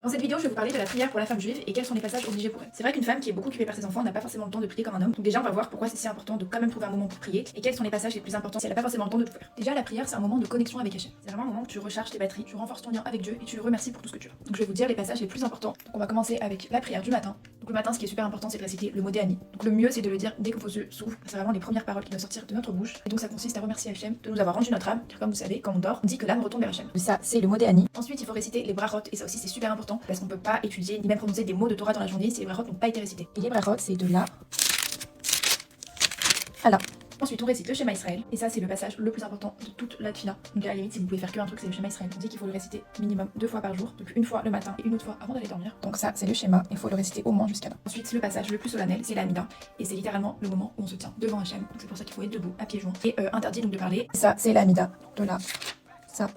Dans cette vidéo, je vais vous parler de la prière pour la femme juive et quels sont les passages obligés pour elle. C'est vrai qu'une femme qui est beaucoup occupée par ses enfants n'a pas forcément le temps de prier comme un homme. Donc déjà, on va voir pourquoi c'est si important de quand même trouver un moment pour prier et quels sont les passages les plus importants si elle n'a pas forcément le temps de tout faire. Déjà, la prière, c'est un moment de connexion avec Hachem. C'est vraiment un moment où tu recharges tes batteries, tu renforces ton lien avec Dieu et tu le remercies pour tout ce que tu as. Donc je vais vous dire les passages les plus importants. Donc on va commencer avec la prière du matin. Donc le matin, ce qui est super important, c'est de réciter le mot Déani. Donc le mieux, c'est de le dire dès que vos yeux s'ouvrent. C'est vraiment les premières paroles qui doivent sortir de notre bouche. Et donc ça consiste à remercier Hachem de nous avoir rendu notre âme, car comme vous savez, quand on dort, on dit que l'âme retourne vers Hachem. Ça, c'est le mot Déani. Ensuite, il faut réciter les brachot et ça aussi c'est super important parce qu'on peut pas étudier ni même prononcer des mots de Torah dans la journée si les brachot n'ont pas été récités. Et les brachot, c'est de là à là. Ensuite, on récite le Shema Israël, et ça, c'est le passage le plus important de toute la tfila. Donc, à la limite, si vous pouvez faire qu'un truc, c'est le Shema Israël. On dit qu'il faut le réciter minimum 2 fois par jour, donc une fois le matin et une autre fois avant d'aller dormir. Donc, ça, c'est le Shema, il faut le réciter au moins jusqu'à là. Ensuite, le passage le plus solennel, c'est l'Amida, et c'est littéralement le moment où on se tient devant Hachem. Donc, c'est pour ça qu'il faut être debout, à pieds joints, et interdit donc de parler. Ça, c'est l'Amida. De là, ça,